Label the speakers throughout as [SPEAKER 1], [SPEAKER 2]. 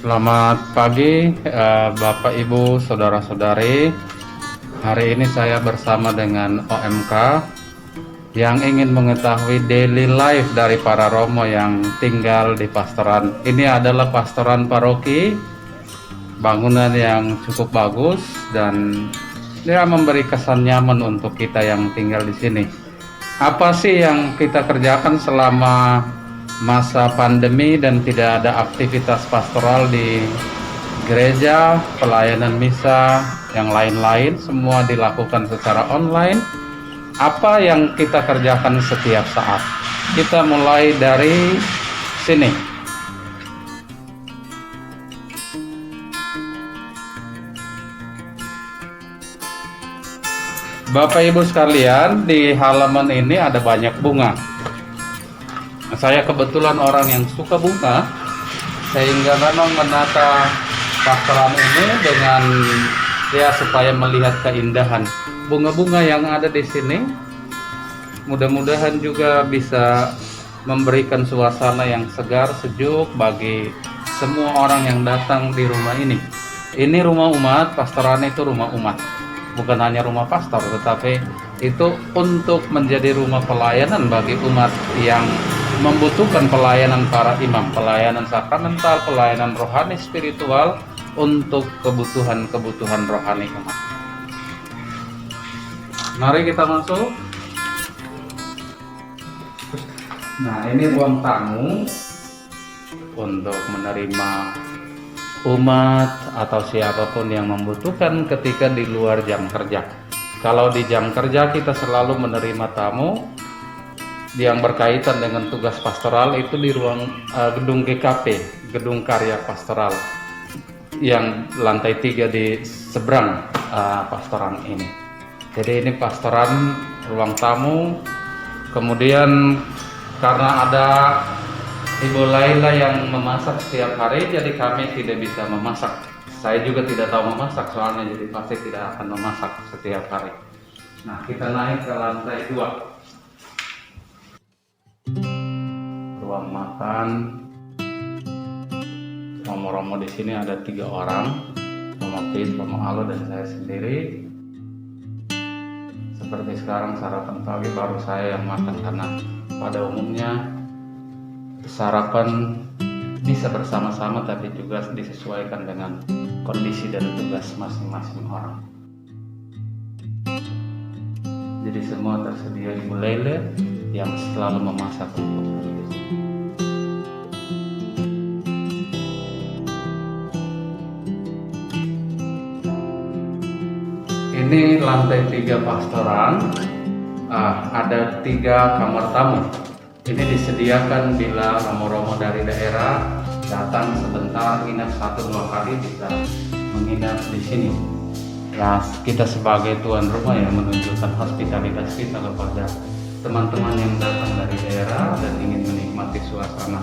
[SPEAKER 1] Selamat pagi, Bapak, Ibu, saudara-saudari. Hari ini saya bersama dengan OMK yang ingin mengetahui daily life dari para Romo yang tinggal di pastoran. Ini adalah pastoran paroki, bangunan yang cukup bagus dan dia memberi kesan nyaman untuk kita yang tinggal di sini. Apa sih yang kita kerjakan selama masa pandemi dan tidak ada aktivitas pastoral di gereja, pelayanan misa, yang lain-lain semua dilakukan secara online? Apa yang kita kerjakan setiap saat? Kita mulai dari sini. Bapak Ibu sekalian, di halaman ini ada banyak bunga. Saya kebetulan orang yang suka bunga, sehingga memang menata pastoran ini dengan supaya melihat keindahan bunga-bunga yang ada di sini. Mudah-mudahan juga bisa memberikan suasana yang segar, sejuk bagi semua orang yang datang di rumah ini. Ini rumah umat, pastoran itu rumah umat. Bukan hanya rumah pastor, tetapi itu untuk menjadi rumah pelayanan bagi umat yang membutuhkan pelayanan para imam, pelayanan sakramental, pelayanan rohani spiritual untuk kebutuhan-kebutuhan rohani umat. Mari kita masuk. Nah, ini ruang tamu untuk menerima umat atau siapapun yang membutuhkan ketika di luar jam kerja. Kalau di jam kerja kita selalu menerima tamu yang berkaitan dengan tugas pastoral itu di ruang gedung GKP, gedung karya pastoral yang lantai 3 di seberang pastoran ini. Jadi ini pastoran ruang tamu. Kemudian karena ada Ibu Laila yang memasak setiap hari, jadi kami tidak bisa memasak. Saya juga tidak tahu memasak soalnya, jadi pasti tidak akan memasak setiap hari. Nah, kita naik ke lantai 2. Ruang makan. Romo-romo di sini ada 3 orang, Romo Pit, Romo Alo, dan saya sendiri. Seperti sekarang sarapan pagi baru saya yang makan, karena pada umumnya sarapan bisa bersama-sama tapi juga disesuaikan dengan kondisi dan tugas masing-masing orang. Jadi semua tersedia Ibu Lele yang selalu memasak untuk kami. Ini lantai 3 pastoran. Ada 3 kamar tamu. Ini disediakan bila romo-romo dari daerah datang sebentar, nginap 1-2 kali bisa menginap di sini. Nah, kita sebagai tuan rumah yang menunjukkan hospitalitas kita kepada teman-teman yang datang dari daerah dan ingin menikmati suasana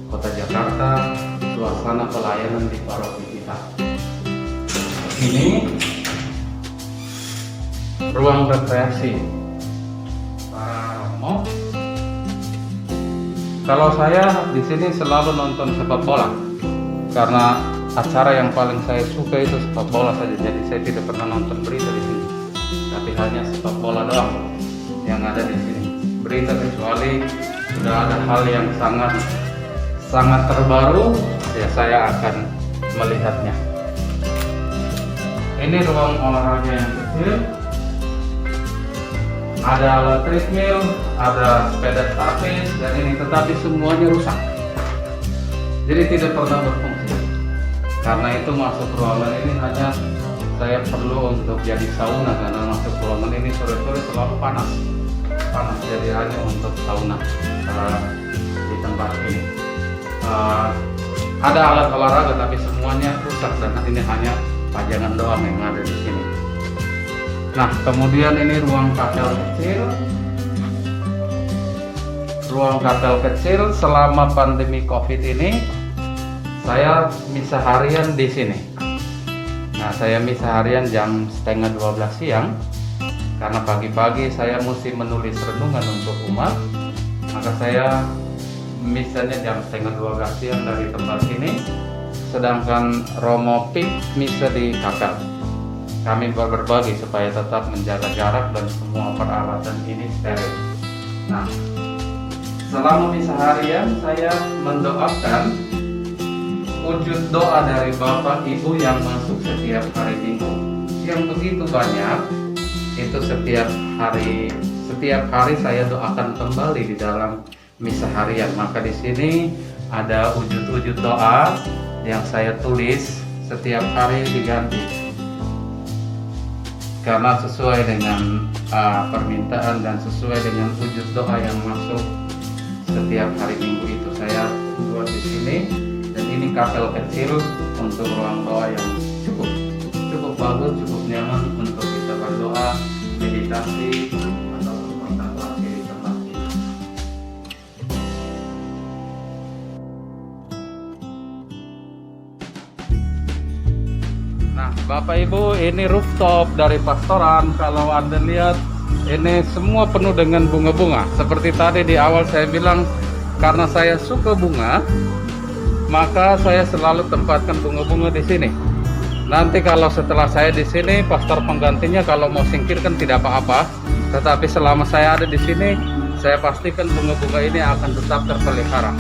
[SPEAKER 1] kota Jakarta, suasana pelayanan di paroki kita. Ini ruang rekreasi para romo. Kalau saya di sini selalu nonton sepak bola, karena acara yang paling saya suka itu sepak bola saja. Jadi saya tidak pernah nonton berita di sini, tapi hanya sepak bola doang yang ada di sini. Berita kecuali sudah ada hal yang sangat terbaru, ya saya akan melihatnya. Ini ruang olahraga yang kecil. Ada alat treadmill, ada sepeda tapis, dan ini tetapi semuanya rusak. Jadi tidak pernah berfungsi. Karena itu masuk ruangan ini hanya saya perlu untuk jadi sauna, karena masuk ruangan ini sore-sore selalu panas. Jadi hanya untuk sauna di tempat ini. Ada alat olahraga tapi semuanya rusak dan ini hanya pajangan doang yang ada di sini. Nah, kemudian ini ruang kapel kecil. Ruang kapel kecil selama pandemi Covid ini saya misa harian di sini. Nah, saya misa harian jam 11:30 siang karena pagi-pagi saya mesti menulis renungan untuk umat. Maka saya misanya jam 11:30 siang dari tempat ini sedangkan Romo Pink bisa di kakak. Kami berbagi supaya tetap menjaga jarak dan semua peralatan ini steril. Nah, selama misa harian saya mendoakan wujud doa dari Bapak Ibu yang masuk setiap hari Minggu yang begitu banyak. Itu setiap hari saya doakan kembali di dalam misa harian. Maka di sini ada wujud-wujud doa yang saya tulis setiap hari diganti karena sesuai dengan permintaan dan sesuai dengan wujud doa yang masuk setiap hari Minggu. Itu saya buat di sini. Dan ini kapel kecil untuk ruang doa yang cukup bagus, cukup nyaman untuk kita berdoa, meditasi atau kontemplasi di tempat ini. Nah, Bapak Ibu, ini rooftop dari pastoran. Kalau Anda lihat, ini semua penuh dengan bunga-bunga. Seperti tadi di awal saya bilang, karena saya suka bunga, maka saya selalu tempatkan bunga-bunga di sini. Nanti kalau setelah saya di sini, pastor penggantinya kalau mau singkirkan tidak apa-apa. Tetapi selama saya ada di sini, saya pastikan bunga-bunga ini akan tetap terpelihara.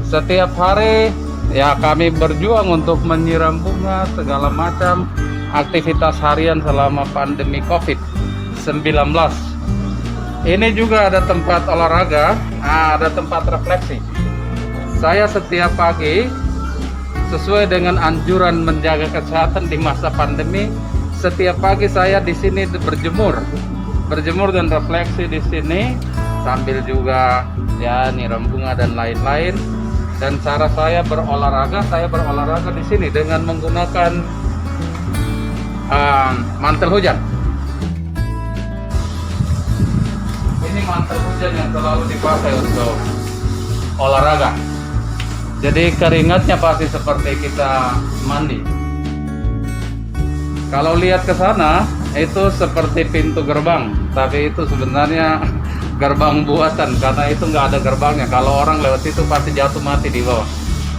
[SPEAKER 1] Setiap hari ya kami berjuang untuk menyiram bunga, segala macam aktivitas harian selama pandemi COVID-19. Ini juga ada tempat olahraga, ada tempat refleksi. Saya setiap pagi, sesuai dengan anjuran menjaga kesehatan di masa pandemi, setiap pagi saya di sini berjemur dan refleksi di sini, sambil juga ya nyiram bunga dan lain-lain. Dan cara saya berolahraga di sini dengan menggunakan mantel hujan. Ini mantel hujan yang selalu dipakai untuk olahraga. Jadi keringatnya pasti seperti kita mandi. Kalau lihat ke sana, itu seperti pintu gerbang, tapi itu sebenarnya gerbang buatan karena itu nggak ada gerbangnya. Kalau orang lewat itu pasti jatuh mati di bawah.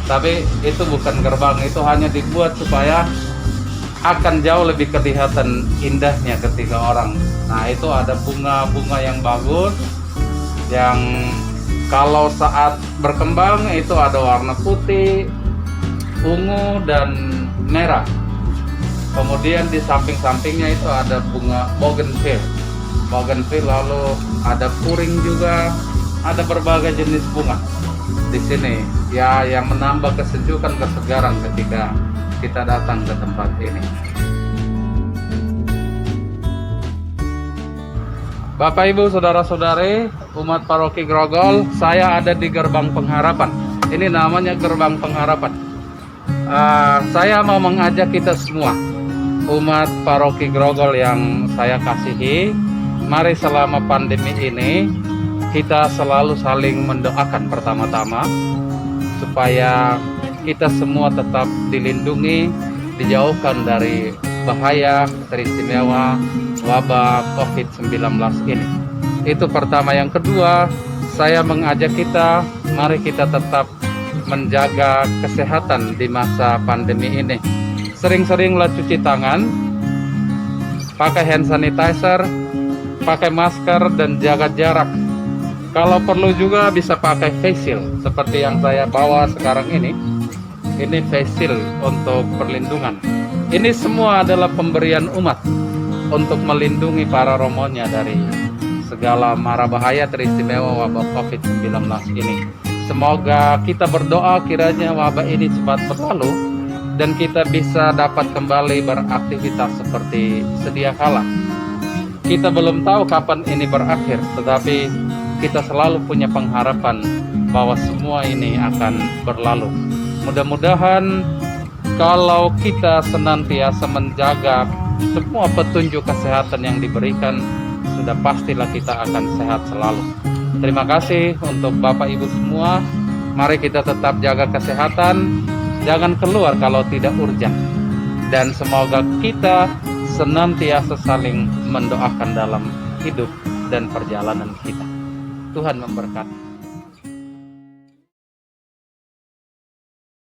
[SPEAKER 1] Tapi itu bukan gerbang, itu hanya dibuat supaya akan jauh lebih kelihatan indahnya ketika orang. Nah, itu ada bunga-bunga yang bagus, yang kalau saat berkembang itu ada warna putih, ungu, dan merah. Kemudian di samping-sampingnya itu ada bunga bougainville, lalu ada puring juga, ada berbagai jenis bunga di sini. Ya, yang menambah kesejukan, kesegaran ketika kita datang ke tempat ini. Bapak Ibu, saudara-saudari, umat Paroki Grogol, saya ada di Gerbang Pengharapan. Ini namanya Gerbang Pengharapan. Saya mau mengajak kita semua, umat Paroki Grogol yang saya kasihi, mari selama pandemi ini kita selalu saling mendoakan pertama-tama supaya kita semua tetap dilindungi, dijauhkan dari bahaya teristimewa wabah COVID-19 ini. Itu pertama. Yang kedua, saya mengajak kita, mari kita tetap menjaga kesehatan di masa pandemi ini. Sering-seringlah cuci tangan, pakai hand sanitizer, pakai masker, dan jaga jarak. Kalau perlu juga bisa pakai face shield seperti yang saya bawa sekarang ini. Ini face shield untuk perlindungan. Ini semua adalah pemberian umat untuk melindungi para romonya dari segala mara bahaya teristimewa wabah COVID-19 ini. Semoga kita berdoa kiranya wabah ini cepat berlalu dan kita bisa dapat kembali beraktivitas seperti sedia kala. Kita belum tahu kapan ini berakhir, tetapi kita selalu punya pengharapan bahwa semua ini akan berlalu. Mudah-mudahan kalau kita senantiasa menjaga semua petunjuk kesehatan yang diberikan, sudah pastilah kita akan sehat selalu. Terima kasih untuk Bapak Ibu semua. Mari kita tetap jaga kesehatan, jangan keluar kalau tidak urgent. Dan semoga kita senantiasa saling mendoakan dalam hidup dan perjalanan kita. Tuhan memberkati.